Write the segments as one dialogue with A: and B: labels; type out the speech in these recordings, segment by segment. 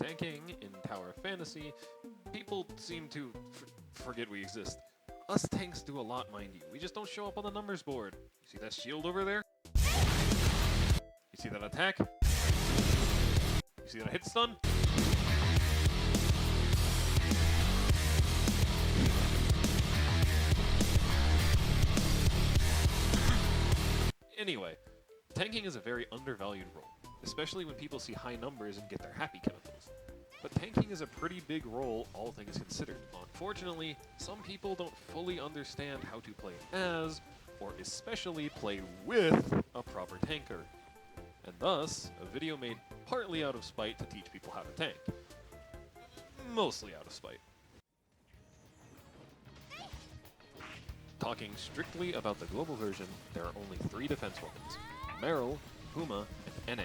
A: Tanking in Tower of Fantasy, people seem to forget we exist. Us tanks do a lot, mind you. We just don't show up on the numbers board. You see that shield over there? You see that attack? You see that hit stun? Anyway, tanking is a very undervalued role, especially when people see high numbers and get their happy chemicals. But tanking is a pretty big role, all things considered. Unfortunately, some people don't fully understand how to play as, or especially play with, a proper tanker. And thus, a video made partly out of spite to teach people how to tank. Mostly out of spite. Talking strictly about the global version, there are only 3 defense weapons: Meryl, Puma, and NA,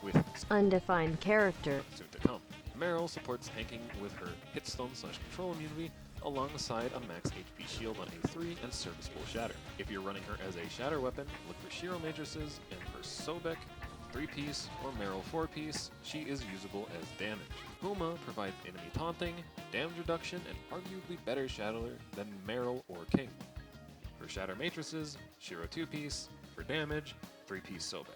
A: with
B: undefined character
A: soon to come. Meryl supports tanking with her hit stun / control immunity alongside a max HP shield on A3 and serviceable Shatter. If you're running her as a Shatter weapon, look for Shiro Matrices, and for Sobek 3-piece or Meryl 4-piece, she is usable as damage. Puma provides enemy taunting, damage reduction, and arguably better Shatter than Meryl or King. For Shatter Matrices, Shiro 2-piece, for damage, 3-piece Sobek.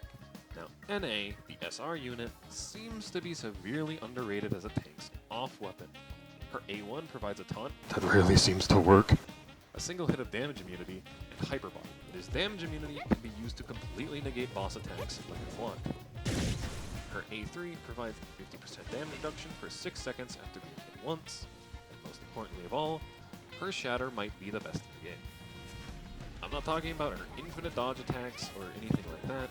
A: Now, NA, the SR unit, seems to be severely underrated as a tank's off weapon. Her A1 provides a taunt that rarely seems to work, a single hit of damage immunity, and Hyperbomb. This damage immunity can be used to completely negate boss attacks like a flaunt. Her A3 provides 50% damage reduction for 6 seconds after being hit once, and most importantly of all, her Shatter might be the best in the game. I'm not talking about her infinite dodge attacks or anything like that.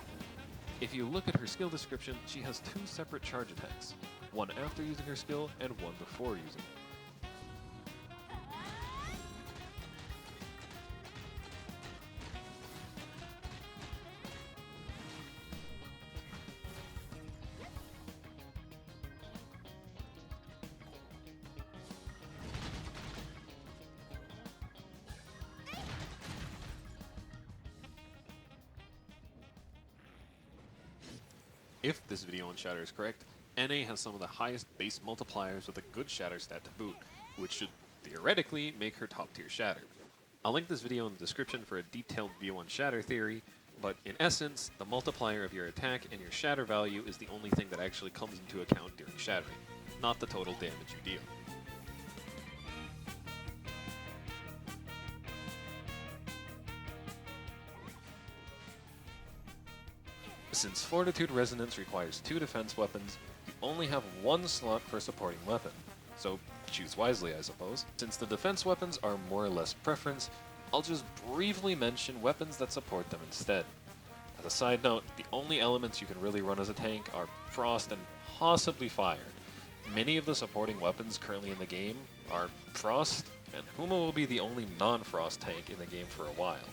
A: If you look at her skill description, she has 2 separate charge attacks, one after using her skill and one before using it. If this video on Shatter is correct, NA has some of the highest base multipliers with a good Shatter stat to boot, which should theoretically make her top tier Shatter. I'll link this video in the description for a detailed view on Shatter theory, but in essence, the multiplier of your attack and your Shatter value is the only thing that actually comes into account during shattering, not the total damage you deal. Since Fortitude Resonance requires 2 defense weapons, you only have 1 slot for a supporting weapon, so choose wisely, I suppose. Since the defense weapons are more or less preference, I'll just briefly mention weapons that support them instead. As a side note, the only elements you can really run as a tank are Frost and possibly Fire. Many of the supporting weapons currently in the game are Frost, and Huma will be the only non-Frost tank in the game for a while.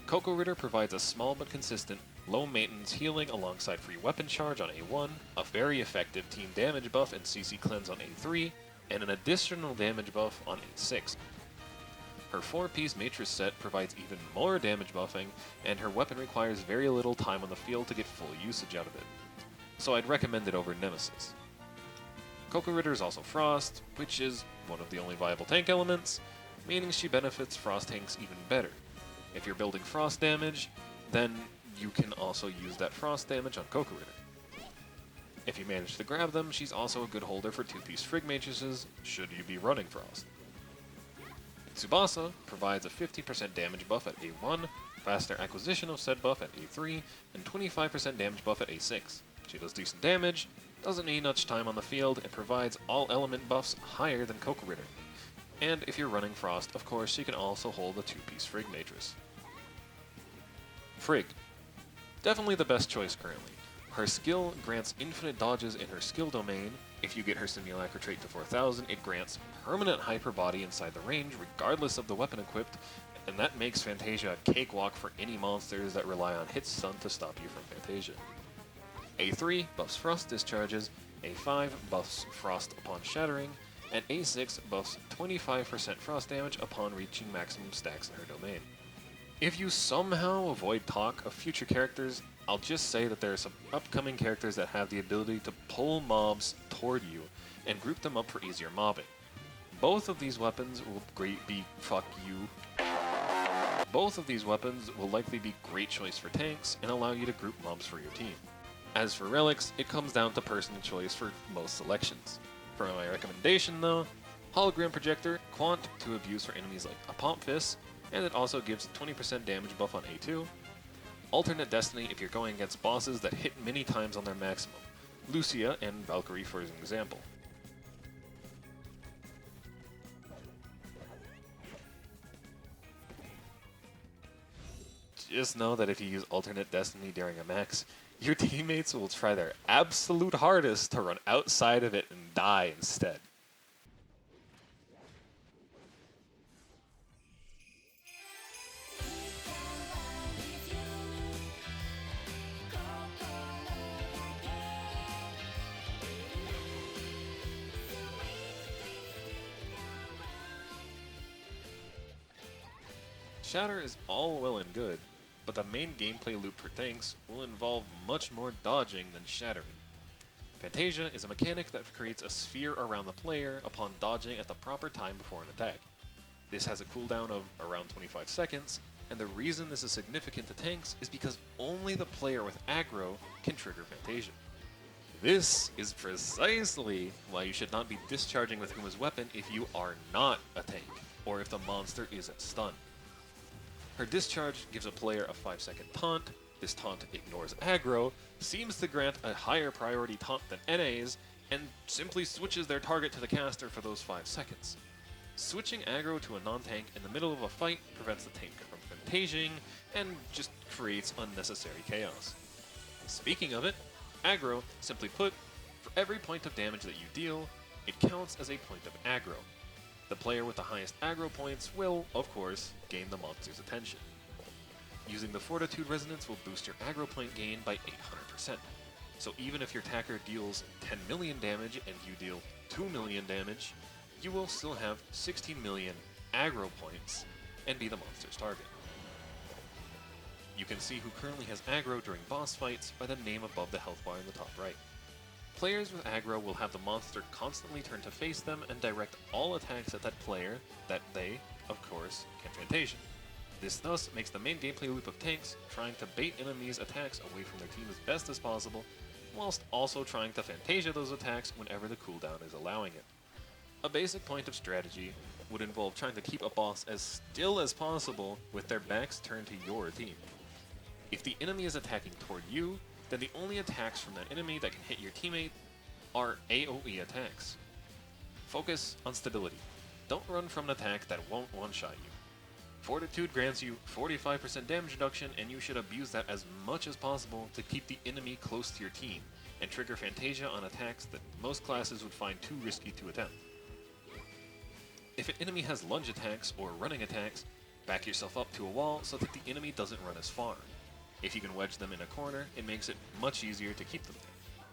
A: Coco Ritter provides a small but consistent, low maintenance healing alongside free weapon charge on A1, a very effective team damage buff and CC cleanse on A3, and an additional damage buff on A6. Her 4-piece Matrix set provides even more damage buffing, and her weapon requires very little time on the field to get full usage out of it. So I'd recommend it over Nemesis. Coco Ritter is also Frost, which is one of the only viable tank elements, meaning she benefits Frost tanks even better. If you're building Frost damage, then you can also use that Frost damage on Coco Ritter. If you manage to grab them, she's also a good holder for 2-piece Frig Matrices, should you be running Frost. Tsubasa provides a 50% damage buff at A1, faster acquisition of said buff at A3, and 25% damage buff at A6. She does decent damage, doesn't need much time on the field, and provides all element buffs higher than Coco Ritter. And if you're running Frost, of course, she can also hold a 2-piece Frig Matrix. Frig. Definitely the best choice currently. Her skill grants infinite dodges in her skill domain. If you get her Simulacra trait to 4000, it grants permanent hyper body inside the range regardless of the weapon equipped, and that makes Phantasia a cakewalk for any monsters that rely on hit stun to stop you from Phantasia. A3 buffs Frost discharges, A5 buffs Frost upon shattering, and A6 buffs 25% Frost damage upon reaching maximum stacks in her domain. If you somehow avoid talk of future characters, I'll just say that there are some upcoming characters that have the ability to pull mobs toward you and group them up for easier mobbing. Both of these weapons will Both of these weapons will likely be great choice for tanks and allow you to group mobs for your team. As for relics, it comes down to personal choice for most selections. For my recommendation though, Hologram Projector, Quant to abuse for enemies like a Pomp Fist, and it also gives 20% damage buff on A2. Alternate Destiny if you're going against bosses that hit many times on their maximum, Lucia and Valkyrie for an example. Just know that if you use Alternate Destiny during a max, your teammates will try their absolute hardest to run outside of it and die instead. Shatter is all well and good, but the main gameplay loop for tanks will involve much more dodging than shattering. Phantasia is a mechanic that creates a sphere around the player upon dodging at the proper time before an attack. This has a cooldown of around 25 seconds, and the reason this is significant to tanks is because only the player with aggro can trigger Phantasia. This is precisely why you should not be discharging with Huma's weapon if you are not a tank, or if the monster isn't stunned. Her discharge gives a player a 5-second taunt, this taunt ignores aggro, seems to grant a higher priority taunt than NA's, and simply switches their target to the caster for those 5 seconds. Switching aggro to a non-tank in the middle of a fight prevents the tank from Phantasiaing, and just creates unnecessary chaos. Speaking of it, aggro, simply put, for every point of damage that you deal, it counts as a point of aggro. The player with the highest aggro points will, of course, gain the monster's attention. Using the Fortitude Resonance will boost your aggro point gain by 800%. So even if your attacker deals 10 million damage and you deal 2 million damage, you will still have 16 million aggro points and be the monster's target. You can see who currently has aggro during boss fights by the name above the health bar in the top right. Players with aggro will have the monster constantly turn to face them and direct all attacks at that player that they, of course, can Phantasia. This thus makes the main gameplay loop of tanks trying to bait enemies' attacks away from their team as best as possible, whilst also trying to Phantasia those attacks whenever the cooldown is allowing it. A basic point of strategy would involve trying to keep a boss as still as possible with their backs turned to your team. If the enemy is attacking toward you, then the only attacks from that enemy that can hit your teammate are AoE attacks. Focus on stability. Don't run from an attack that won't one-shot you. Fortitude grants you 45% damage reduction, and you should abuse that as much as possible to keep the enemy close to your team, and trigger Phantasia on attacks that most classes would find too risky to attempt. If an enemy has lunge attacks or running attacks, back yourself up to a wall so that the enemy doesn't run as far. If you can wedge them in a corner, it makes it much easier to keep them there.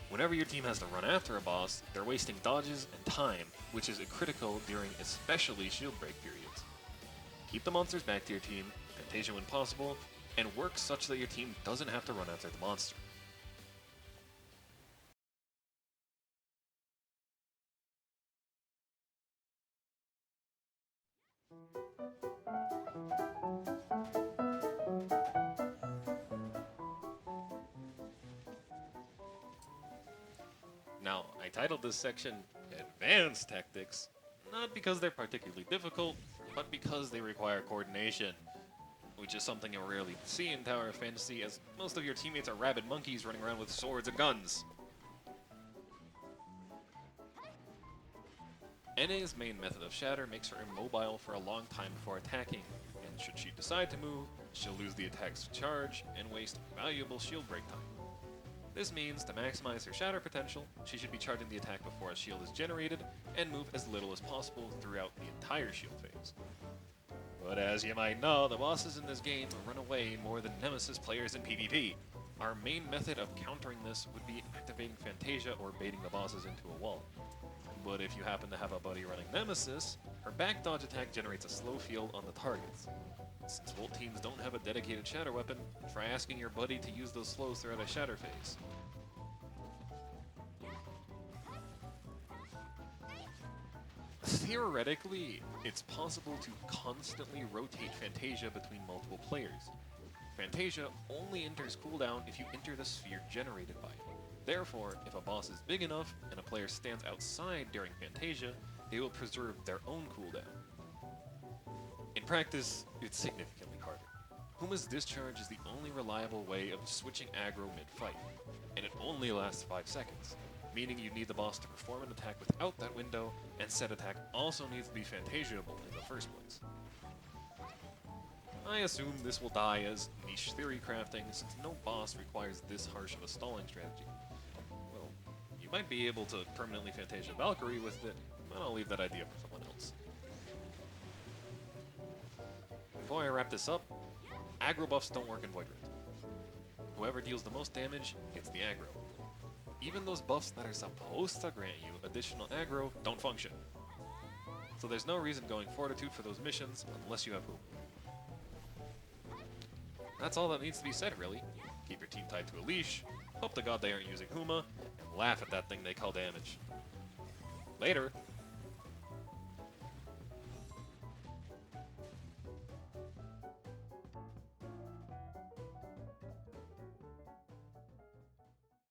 A: Whenever your team has to run after a boss, they're wasting dodges and time, which is critical during especially shield break periods. Keep the monsters back to your team, Phantasia when possible, and work such that your team doesn't have to run after the monster. Now, I titled this section Advanced Tactics, not because they're particularly difficult, but because they require coordination, which is something you'll rarely see in Tower of Fantasy, as most of your teammates are rabid monkeys running around with swords and guns. NA's main method of Shatter makes her immobile for a long time before attacking, and should she decide to move, she'll lose the attack's charge and waste valuable shield break time. This means, to maximize her Shatter potential, she should be charging the attack before a shield is generated, and move as little as possible throughout the entire shield phase. But as you might know, the bosses in this game run away more than Nemesis players in PvP. Our main method of countering this would be activating Phantasia or baiting the bosses into a wall. But if you happen to have a buddy running Nemesis, her back dodge attack generates a slow field on the targets. Since Volt teams don't have a dedicated Shatter weapon, try asking your buddy to use those slows throughout a Shatter phase. Theoretically, it's possible to constantly rotate Phantasia between multiple players. Phantasia only enters cooldown if you enter the sphere generated by it. Therefore, if a boss is big enough and a player stands outside during Phantasia, they will preserve their own cooldown. In practice, it's significantly harder. Huma's discharge is the only reliable way of switching aggro mid-fight, and it only lasts 5 seconds, meaning you need the boss to perform an attack without that window, and said attack also needs to be Phantasiable in the first place. I assume this will die as niche theory crafting, since no boss requires this harsh of a stalling strategy. Well, you might be able to permanently Phantasia Valkyrie with it, but I'll leave that idea for someone else. Before I wrap this up, aggro buffs don't work in Void Rift. Whoever deals the most damage gets the aggro. Even those buffs that are supposed to grant you additional aggro don't function. So there's no reason going Fortitude for those missions unless you have Huma. That's all that needs to be said, really. Keep your team tied to a leash, hope to God they aren't using Huma, and laugh at that thing they call damage. Later!